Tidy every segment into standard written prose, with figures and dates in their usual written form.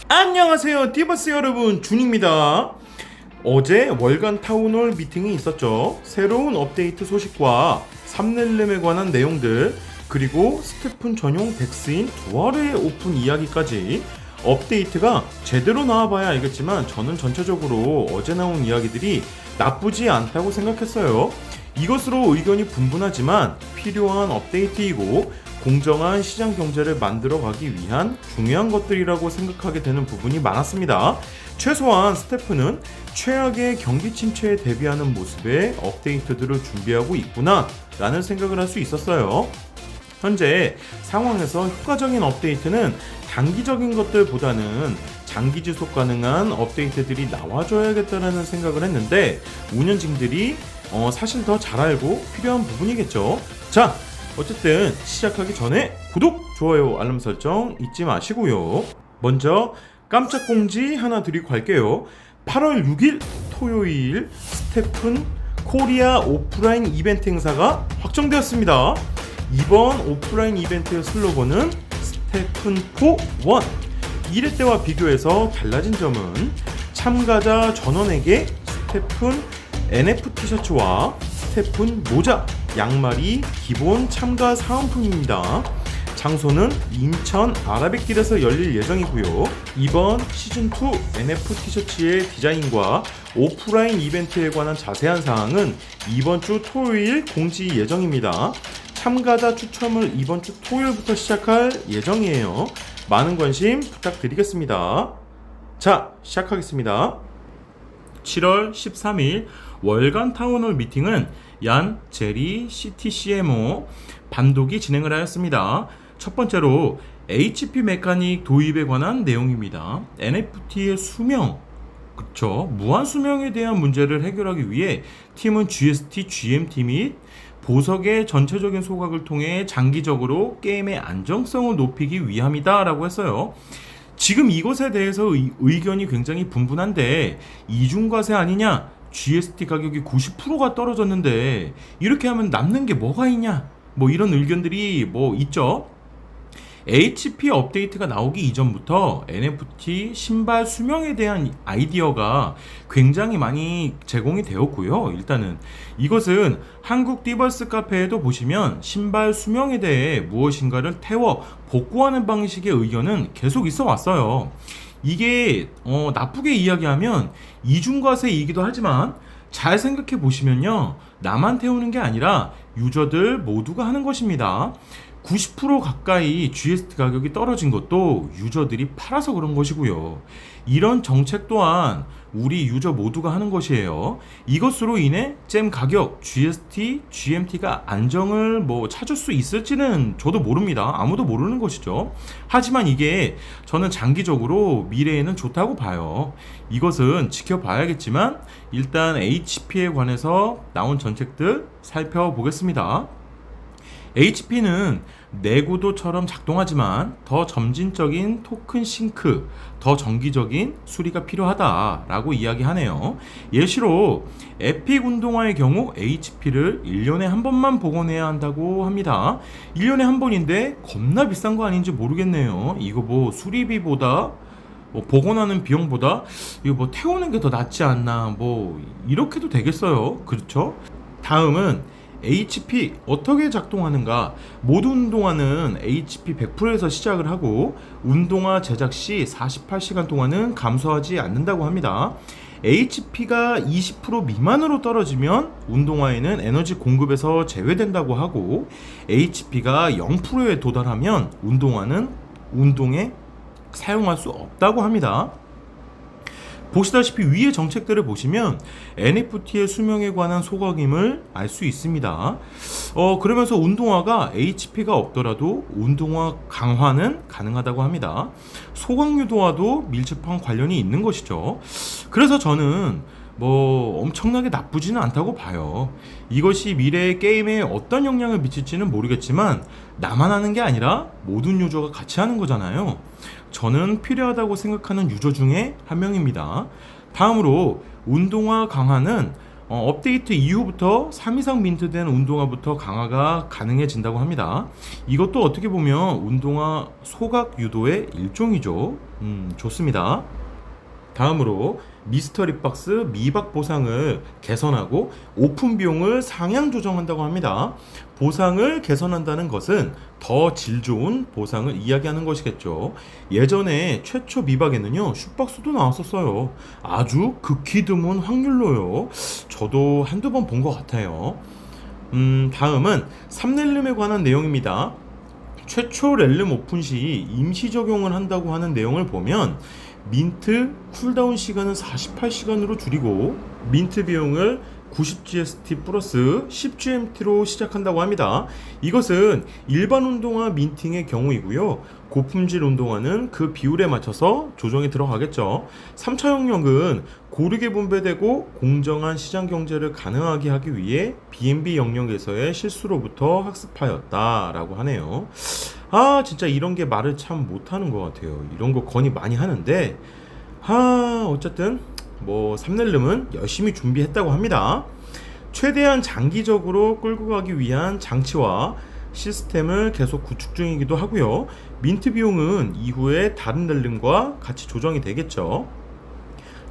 안녕하세요 디버스 여러분, 준입니다. 어제 월간 타운홀 미팅이 있었죠. 새로운 업데이트 소식과 3렐름에 관한 내용들, 그리고 스태픈 전용 덱스인 두알의 오픈 이야기까지 업데이트가 제대로 나와봐야 알겠지만 저는 전체적으로 어제 나온 이야기들이 나쁘지 않다고 생각했어요. 이것으로 의견이 분분하지만 필요한 업데이트이고 공정한 시장 경제를 만들어가기 위한 중요한 것들이라고 생각하게 되는 부분이 많았습니다. 최소한 스태프는 최악의 경기 침체에 대비하는 모습의 업데이트들을 준비하고 있구나 라는 생각을 할 수 있었어요. 현재 상황에서 효과적인 업데이트는 단기적인 것들보다는 장기 지속 가능한 업데이트들이 나와줘야겠다라는 생각을 했는데, 운영진들이 사실 더 잘 알고 필요한 부분이겠죠. 자, 어쨌든 시작하기 전에 구독, 좋아요, 알람 설정 잊지 마시고요. 먼저 깜짝 공지 하나 드리고 갈게요. 8월 6일 토요일 스태픈 코리아 오프라인 이벤트 행사가 확정되었습니다. 이번 오프라인 이벤트의 슬로건은 스태픈4 1. 1회 때와 비교해서 달라진 점은 참가자 전원에게 스태픈 NFT 티셔츠와 스태픈 모자, 양말이 기본 참가 사은품입니다. 장소는 인천 아라뱃길에서 열릴 예정이고요. 이번 시즌2 NFT 티셔츠의 디자인과 오프라인 이벤트에 관한 자세한 사항은 이번 주 토요일 공지 예정입니다. 참가자 추첨을 이번 주 토요일부터 시작할 예정이에요. 많은 관심 부탁드리겠습니다. 자, 시작하겠습니다. 7월 13일 월간 타운홀 미팅은 얀, 제리, CTCMO, 반독이 진행을 하였습니다. 첫 번째로 HP 메카닉 도입에 관한 내용입니다. NFT의 수명, 그쵸? 무한 수명에 대한 문제를 해결하기 위해 팀은 GST, GMT 및 보석의 전체적인 소각을 통해 장기적으로 게임의 안정성을 높이기 위함이다 라고 했어요. 지금 이것에 대해서 의견이 굉장히 분분한데, 이중과세 아니냐? GST 가격이 90%가 떨어졌는데 이렇게 하면 남는 게 뭐가 있냐? 뭐 이런 의견들이 있죠. HP 업데이트가 나오기 이전부터 NFT 신발 수명에 대한 아이디어가 굉장히 많이 제공이 되었고요. 일단은 이것은 한국 디버스 카페에도 보시면 신발 수명에 대해 무엇인가를 태워 복구하는 방식의 의견은 계속 있어 왔어요. 이게 나쁘게 이야기하면 이중과세이기도 하지만, 잘 생각해 보시면요, 나만 태우는 게 아니라 유저들 모두가 하는 것입니다. 90% 가까이 GST 가격이 떨어진 것도 유저들이 팔아서 그런 것이고요. 이런 정책 또한 우리 유저 모두가 하는 것이에요. 이것으로 인해 잼 가격, GST, GMT가 안정을 찾을 수 있을지는 저도 모릅니다. 아무도 모르는 것이죠. 하지만 이게 저는 장기적으로 미래에는 좋다고 봐요. 이것은 지켜봐야겠지만 일단 HP에 관해서 나온 정책들 살펴보겠습니다. HP는 내구도처럼 작동하지만 더 점진적인 토큰 싱크, 더 정기적인 수리가 필요하다라고 이야기하네요. 예시로 에픽 운동화의 경우 HP를 1년에 한 번만 복원해야 한다고 합니다. 1년에 한 번인데 겁나 비싼 거 아닌지 모르겠네요. 이거 수리비보다 복원하는 비용보다 이거 태우는 게 더 낫지 않나, 이렇게도 되겠어요. 그렇죠? 다음은 HP 어떻게 작동하는가? 모든 운동화는 HP 100%에서 시작을 하고 운동화 제작 시 48시간 동안은 감소하지 않는다고 합니다. HP가 20% 미만으로 떨어지면 운동화에는 에너지 공급에서 제외된다고 하고, HP가 0%에 도달하면 운동화는 운동에 사용할 수 없다고 합니다. 보시다시피 위의 정책들을 보시면 NFT의 수명에 관한 소각임을 알 수 있습니다. 그러면서 운동화가 HP가 없더라도 운동화 강화는 가능하다고 합니다. 소각 유도와도 밀접한 관련이 있는 것이죠. 그래서 저는 엄청나게 나쁘지는 않다고 봐요. 이것이 미래의 게임에 어떤 영향을 미칠지는 모르겠지만 나만 하는 게 아니라 모든 유저가 같이 하는 거잖아요. 저는 필요하다고 생각하는 유저 중에 한 명입니다. 다음으로 운동화 강화는 업데이트 이후부터 3 이상 민트된 운동화부터 강화가 가능해진다고 합니다. 이것도 어떻게 보면 운동화 소각 유도의 일종이죠. 좋습니다. 다음으로 미스터리 박스 미박 보상을 개선하고 오픈 비용을 상향 조정한다고 합니다. 보상을 개선한다는 것은 더 질 좋은 보상을 이야기하는 것이겠죠. 예전에 최초 미박에는요 슈박스도 나왔었어요. 아주 극히 드문 확률로요. 저도 한두 번 본 것 같아요. 다음은 3렐름에 관한 내용입니다. 최초 렐름 오픈 시 임시 적용을 한다고 하는 내용을 보면 민트 쿨다운 시간은 48시간으로 줄이고 민트 비용을 90GST 플러스 10GMT로 시작한다고 합니다. 이것은 일반 운동화 민팅의 경우이고요. 고품질 운동화는 그 비율에 맞춰서 조정이 들어가겠죠. 3차 영역은 고르게 분배되고 공정한 시장 경제를 가능하게 하기 위해 B&B 영역에서의 실수로부터 학습하였다라고 하네요. 진짜 이런 게 말을 참 못하는 것 같아요. 이런 거 건의 많이 하는데 어쨌든 3렐름은 열심히 준비했다고 합니다. 최대한 장기적으로 끌고 가기 위한 장치와 시스템을 계속 구축 중이기도 하고요. 민트 비용은 이후에 다른 렐름과 같이 조정이 되겠죠.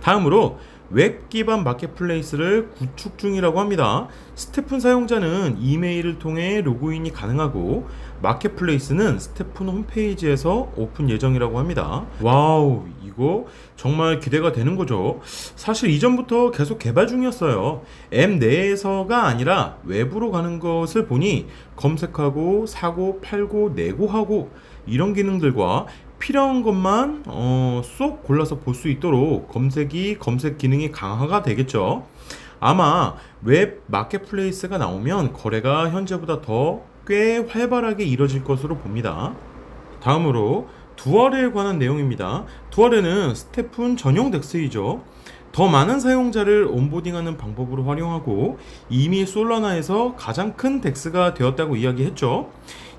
다음으로 웹 기반 마켓플레이스를 구축 중이라고 합니다. 스테픈 사용자는 이메일을 통해 로그인이 가능하고 마켓플레이스는 스테픈 홈페이지에서 오픈 예정이라고 합니다. 와우, 이거 정말 기대가 되는 거죠. 사실 이전부터 계속 개발 중이었어요. 앱 내에서가 아니라 외부로 가는 것을 보니 검색하고 사고 팔고 내고 하고 이런 기능들과 필요한 것만 쏙 골라서 볼 수 있도록 검색 기능이 강화가 되겠죠. 아마 웹 마켓플레이스가 나오면 거래가 현재보다 더 꽤 활발하게 이뤄질 것으로 봅니다. 다음으로 두아레에 관한 내용입니다. 두아레는 스테픈 전용 덱스이죠. 더 많은 사용자를 온보딩하는 방법으로 활용하고 이미 솔라나에서 가장 큰 덱스가 되었다고 이야기했죠.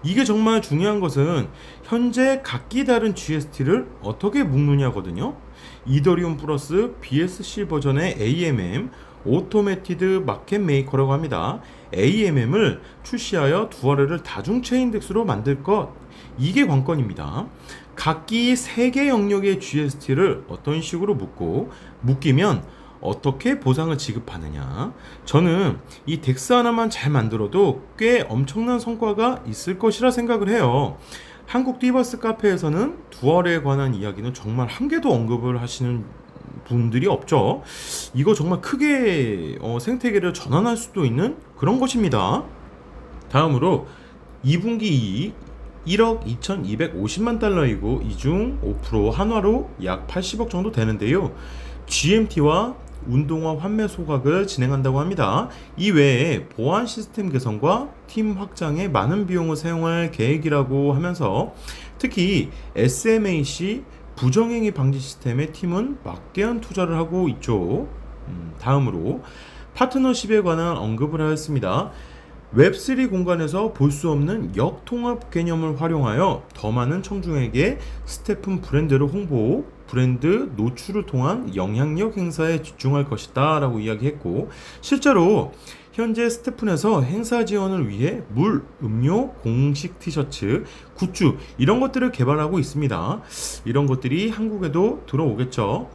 이게 정말 중요한 것은 현재 각기 다른 GST를 어떻게 묶느냐거든요. 이더리움 플러스 BSC 버전의 AMM 오토매티드 마켓 메이커라고 합니다. AMM을 출시하여 두아레를 다중 체인 덱스로 만들 것, 이게 관건입니다. 각기 3개 영역의 GST를 어떤 식으로 묶이면 어떻게 보상을 지급하느냐. 저는 이 덱스 하나만 잘 만들어도 꽤 엄청난 성과가 있을 것이라 생각을 해요. 한국 디버스 카페에서는 두아레에 관한 이야기는 정말 한 개도 언급을 하시는 분들이 없죠. 이거 정말 크게 생태계를 전환할 수도 있는 그런 것입니다. 다음으로 2분기 이익 1억 2250만 달러이고 이 중 5% 한화로 약 80억 정도 되는데요. GMT와 운동화 환매 소각을 진행한다고 합니다. 이 외에 보안 시스템 개선과 팀 확장에 많은 비용을 사용할 계획이라고 하면서 특히 SMAC 부정행위 방지 시스템의 팀은 막대한 투자를 하고 있죠. 다음으로 파트너십에 관한 언급을 하였습니다. 웹3 공간에서 볼 수 없는 역통합 개념을 활용하여 더 많은 청중에게 스테픈 브랜드를 홍보, 브랜드 노출을 통한 영향력 행사에 집중할 것이다 라고 이야기했고, 실제로 현재 스테픈에서 행사 지원을 위해 물, 음료, 공식 티셔츠, 굿즈 이런 것들을 개발하고 있습니다. 이런 것들이 한국에도 들어오겠죠.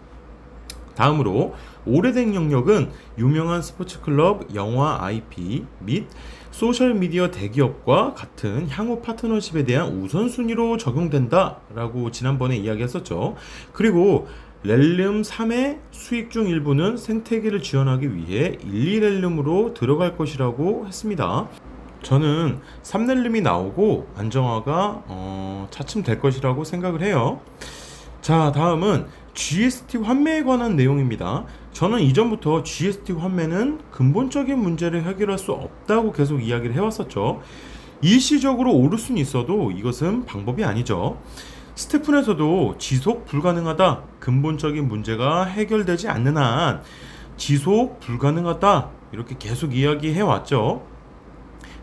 다음으로 오래된 영역은 유명한 스포츠클럽, 영화 IP 및 소셜미디어 대기업과 같은 향후 파트너십에 대한 우선순위로 적용된다 라고 지난번에 이야기했었죠. 그리고 렐름 3의 수익 중 일부는 생태계를 지원하기 위해 1, 2렐름으로 들어갈 것이라고 했습니다. 저는 3렐름이 나오고 안정화가 차츰 될 것이라고 생각을 해요. 자, 다음은 GST 환매에 관한 내용입니다. 저는 이전부터 GST 환매는 근본적인 문제를 해결할 수 없다고 계속 이야기를 해왔었죠. 일시적으로 오를 수는 있어도 이것은 방법이 아니죠. 스테픈에서도 지속 불가능하다, 근본적인 문제가 해결되지 않는 한 지속 불가능하다 이렇게 계속 이야기해 왔죠.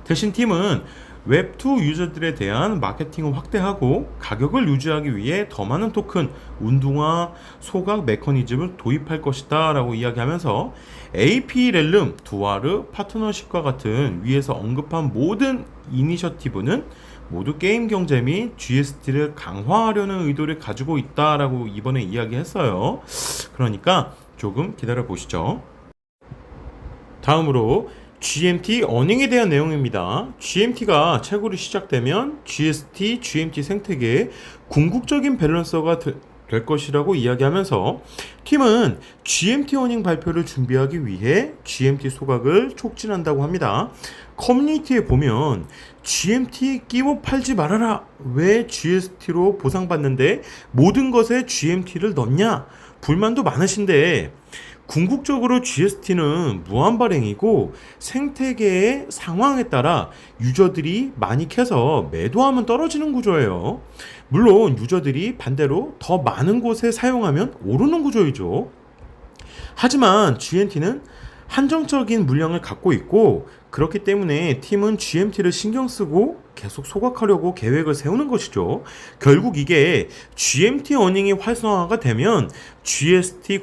대신 팀은 웹2 유저들에 대한 마케팅을 확대하고 가격을 유지하기 위해 더 많은 토큰, 운동화, 소각 메커니즘을 도입할 것이다 라고 이야기하면서 AP 렐름, 두아르, 파트너십과 같은 위에서 언급한 모든 이니셔티브는 모두 게임 경제 및 GST를 강화하려는 의도를 가지고 있다라고 이번에 이야기했어요. 그러니까 조금 기다려 보시죠. 다음으로 GMT 어닝에 대한 내용입니다. GMT가 채굴이 시작되면 GST, GMT 생태계에 궁극적인 밸런서가 될 것이라고 이야기하면서 팀은 GMT 어닝 발표를 준비하기 위해 GMT 소각을 촉진한다고 합니다. 커뮤니티에 보면 GMT 끼워 팔지 말아라. 왜 GST로 보상받는데 모든 것에 GMT를 넣냐? 불만도 많으신데 궁극적으로 GST는 무한 발행이고 생태계의 상황에 따라 유저들이 많이 캐서 매도하면 떨어지는 구조예요. 물론 유저들이 반대로 더 많은 곳에 사용하면 오르는 구조이죠. 하지만 GMT는 한정적인 물량을 갖고 있고 그렇기 때문에 팀은 GMT를 신경 쓰고 계속 소각하려고 계획을 세우는 것이죠. 결국 이게 GMT 어닝이 활성화가 되면 GST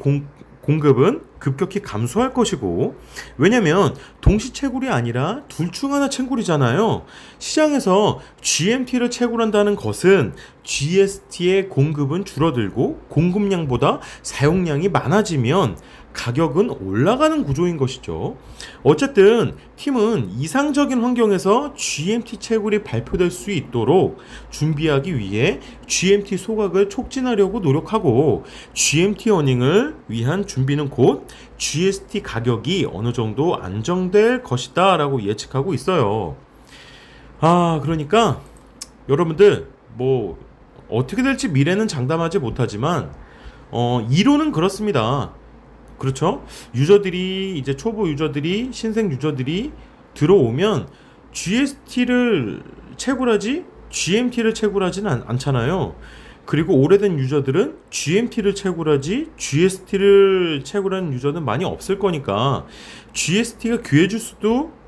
공급은 급격히 감소할 것이고, 왜냐면 동시 채굴이 아니라 둘 중 하나 채굴이잖아요. 시장에서 GMT를 채굴한다는 것은 GST의 공급은 줄어들고 공급량보다 사용량이 많아지면 가격은 올라가는 구조인 것이죠. 어쨌든 팀은 이상적인 환경에서 GMT 채굴이 발표될 수 있도록 준비하기 위해 GMT 소각을 촉진하려고 노력하고 GMT 어닝을 위한 준비는 곧 GST 가격이 어느 정도 안정될 것이다 라고 예측하고 있어요. 그러니까 여러분들 뭐 어떻게 될지 미래는 장담하지 못하지만 이론은 그렇습니다. 그렇죠? 유저들이 이제 초보 유저들이 신생 유저들이 들어오면 GST를 채굴하지 GMT를 채굴하지는 않잖아요. 그리고 오래된 유저들은 GMT를 채굴하지 GST를 채굴하는 유저는 많이 없을 거니까 GST가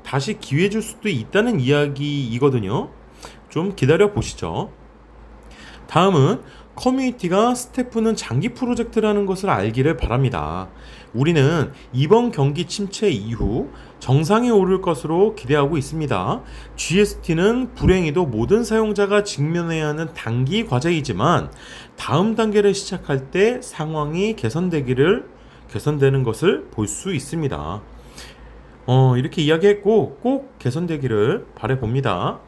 다시 기회 줄 수도 있다는 이야기이거든요. 좀 기다려 보시죠. 다음은 커뮤니티가 스태프는 장기 프로젝트라는 것을 알기를 바랍니다. 우리는 이번 경기 침체 이후 정상에 오를 것으로 기대하고 있습니다. GST는 불행히도 모든 사용자가 직면해야 하는 단기 과제이지만 다음 단계를 시작할 때 상황이 개선되는 것을 볼 수 있습니다. 이렇게 이야기했고 꼭 개선되기를 바라봅니다.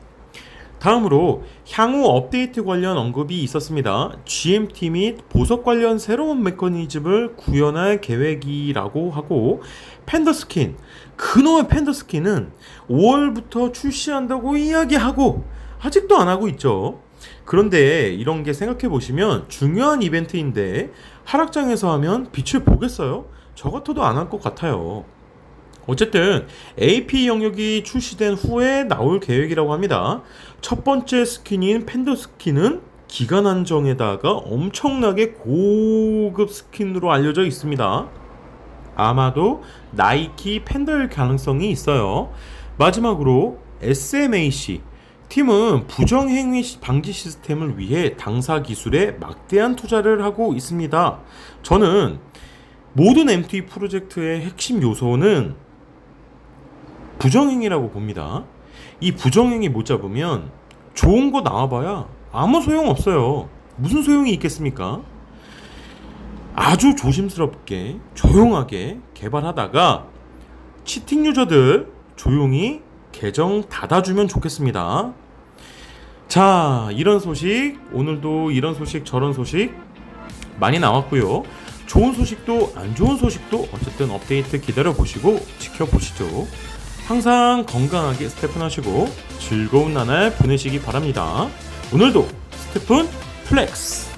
다음으로 향후 업데이트 관련 언급이 있었습니다. GMT 및 보석 관련 새로운 메커니즘을 구현할 계획이라고 하고 팬더 스킨, 그놈의 팬더 스킨은 5월부터 출시한다고 이야기하고 아직도 안 하고 있죠. 그런데 이런 게 생각해 보시면 중요한 이벤트인데 하락장에서 하면 빛을 보겠어요? 저 같아도 안 할 것 같아요. 어쨌든 AP 영역이 출시된 후에 나올 계획이라고 합니다. 첫 번째 스킨인 팬더 스킨은 기간 한정에다가 엄청나게 고급 스킨으로 알려져 있습니다. 아마도 나이키 팬더일 가능성이 있어요. 마지막으로 SMAC 팀은 부정행위 방지 시스템을 위해 당사 기술에 막대한 투자를 하고 있습니다. 저는 모든 MT 프로젝트의 핵심 요소는 부정행위라고 봅니다. 이 부정행위 못 잡으면 좋은 거 나와봐야 아무 소용 없어요. 무슨 소용이 있겠습니까? 아주 조심스럽게 조용하게 개발하다가 치팅 유저들 조용히 계정 닫아주면 좋겠습니다. 자, 이런 소식, 오늘도 이런 소식 저런 소식 많이 나왔고요. 좋은 소식도 안 좋은 소식도 어쨌든 업데이트 기다려보시고 지켜보시죠. 항상 건강하게 스태픈 하시고 즐거운 나날 보내시기 바랍니다. 오늘도 스태픈 플렉스!